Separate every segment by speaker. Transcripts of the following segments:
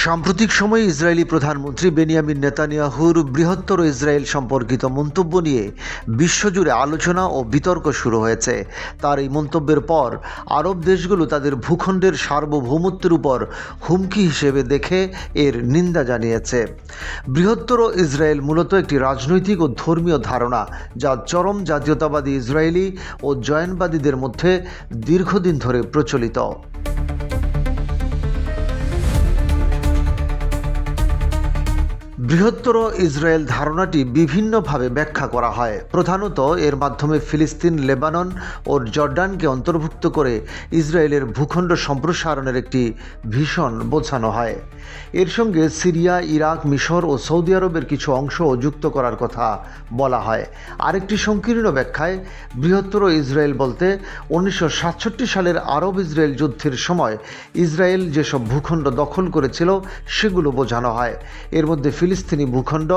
Speaker 1: সাম্প্রতিক সময়ে ইসরায়েলি প্রধানমন্ত্রী বেনিয়ামিন নেতানিয়াহুর বৃহত্তর ইসরায়েল সম্পর্কিত মন্তব্য নিয়ে বিশ্বজুড়ে আলোচনা ও বিতর্ক শুরু হয়েছে। তার এই মন্তব্যের পর আরব দেশগুলো তাদের ভূখণ্ডের সার্বভৌমত্বের উপর হুমকি হিসেবে দেখে এর নিন্দা জানিয়েছে। বৃহত্তর ইসরায়েল মূলত একটি রাজনৈতিক ও ধর্মীয় ধারণা, যা চরম জাতীয়তাবাদী ইসরায়েলি ও জয়নবাদীদের মধ্যে দীর্ঘদিন ধরে প্রচলিত। বৃহত্তর ইসরায়েল ধারণাটি বিভিন্নভাবে ব্যাখ্যা করা হয়। প্রধানত এর মাধ্যমে ফিলিস্তিন, লেবানন ও জর্ডানকে অন্তর্ভুক্ত করে ইসরায়েলের ভূখণ্ড সম্প্রসারণের একটি ভীষণ বোঝানো হয়। এর সঙ্গে সিরিয়া, ইরাক, মিশর ও সৌদি আরবের কিছু অংশও যুক্ত করার কথা বলা হয়। আরেকটি সংকীর্ণ ব্যাখ্যায় বৃহত্তর ইসরায়েল বলতে 1967 সালের আরব ইসরায়েল যুদ্ধের সময় ইসরায়েল যেসব ভূখণ্ড দখল করেছিল সেগুলো বোঝানো হয়। এর মধ্যে ফিলিস্তিনি ভূখণ্ড,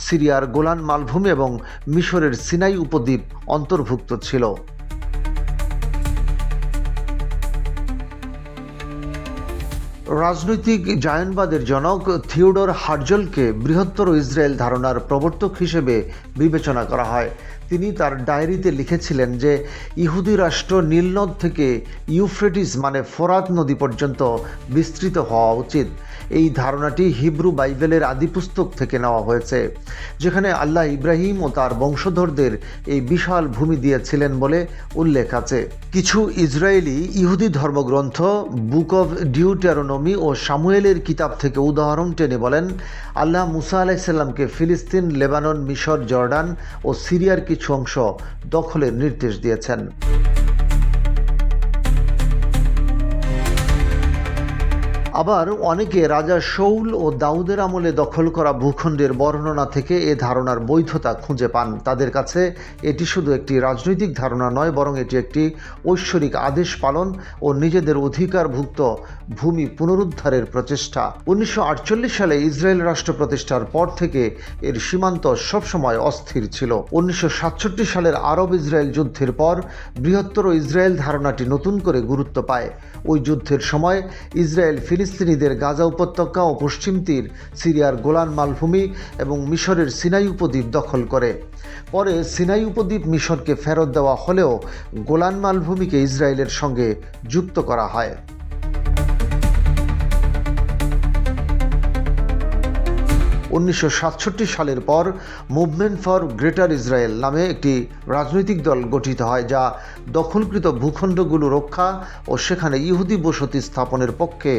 Speaker 1: সিরিয়ার গোলান মালভূমি এবং মিশরের সিনাই উপদ্বীপ অন্তর্ভুক্ত ছিল। রাজনৈতিক জায়নবাদের জনক থিওডর হার্জলকে বৃহত্তর ইসরায়েল ধারণার প্রবর্তক হিসেবে বিবেচনা করা হয়। তিনি তার ডায়েরিতে লিখেছিলেন যে ইহুদি রাষ্ট্র নীলনদ থেকে ইউফ্রেটিস মানে ফোরাত নদী পর্যন্ত বিস্তৃত হওয়া উচিত। এই ধারণাটি হিব্রু বাইবেলের আদিপুস্তক থেকে নেওয়া হয়েছে, যেখানে আল্লাহ ইব্রাহিম ও তার বংশধরদের এই বিশাল ভূমি দিয়েছিলেন বলে উল্লেখ আছে। কিছু ইসরায়েলি ইহুদি ধর্মগ্রন্থ বুক অব ডিউটেরোনমি ও সামুয়েলের কিতাব থেকে উদাহরণ টেনে বলেন, আল্লাহ মুসা আলাইসাল্লামকে ফিলিস্তিন, লেবানন, মিশর, জর্ডান ও সিরিয়ার কিছু অংশ দখলের নির্দেশ দিয়েছেন। আবার অনেকে রাজা শৌল ও দাউদের আমলে দখল করা ভূখণ্ডের বর্ণনা থেকে এ ধারণার বৈধতা খুঁজে পান। তাদের কাছে এটি শুধু একটি রাজনৈতিক ধারণা নয়, বরং এটি একটি ঐশ্বরিক আদেশ পালন ও নিজেদের অধিকারভুক্ত ভূমি পুনরুদ্ধারের প্রচেষ্টা। 1948 সালে ইসরায়েল রাষ্ট্র প্রতিষ্ঠার পর থেকে এর সীমান্ত সবসময় অস্থির ছিল। 1967 সালের আরব ইসরায়েল যুদ্ধের পর বৃহত্তর ইসরায়েল ধারণাটি নতুন করে গুরুত্ব পায়। ওই যুদ্ধের সময় ইসরায়েল ফিলিস্তিনিদের গাজা উপত্যকা ও পশ্চিম তীর, সিরিয়ার গোলান মালভূমি এবং মিশরের সিনাই উপদ্বীপ দখল করে। পরে সিনাই উপদ্বীপ মিশরকে ফেরত দেওয়া হলেও গোলান মালভূমিকে ইসরায়েলের সঙ্গে যুক্ত করা হয়। 1967 সালের পর মুভমেন্ট ফর গ্রেটার ইসরায়েল নামে একটি রাজনৈতিক দল গঠিত হয়, যা দখলকৃত ভূখণ্ডগুলো রক্ষা ও সেখানে ইহুদি বসতি স্থাপনের পক্ষে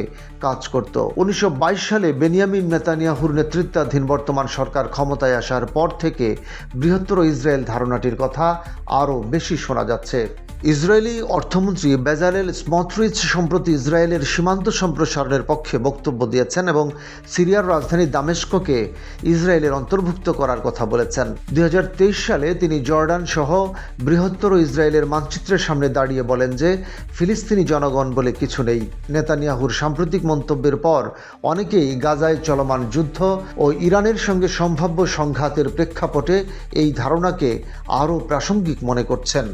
Speaker 1: কাজ করত। 1922 সালে বেনিয়ামিন নেতানিয়াহুর নেতৃত্বাধীন বর্তমান সরকার ক্ষমতায় আসার পর থেকে বৃহত্তর ইসরায়েল ধারণাটির কথা আরও বেশি শোনা যাচ্ছে। ইসরায়েলি অর্থমন্ত্রী বেজালেল স্মোটরিচ সম্প্রতি ইসরায়েলের সীমান্ত সম্প্রসারণের পক্ষে বক্তব্য দিয়েছেন এবং সিরিয়ার রাজধানী দামেস্ককে ইসরায়েলের অন্তর্ভুক্ত করার কথা বলেছেন। 2023 সালে তিনি জর্ডান সহ বৃহত্তর ইসরায়েলের মানচিত্রের সামনে দাঁড়িয়ে বলেন যে ফিলিস্তিনি জনগণ বলে কিছু নেই। নেতানিয়াহুর সাম্প্রতিক মন্তব্যের পর অনেকেই গাজায় চলমান যুদ্ধ ও ইরানের সঙ্গে সম্ভাব্য সংঘাতের প্রেক্ষাপটে এই ধারণাকে আরও প্রাসঙ্গিক মনে করছেন।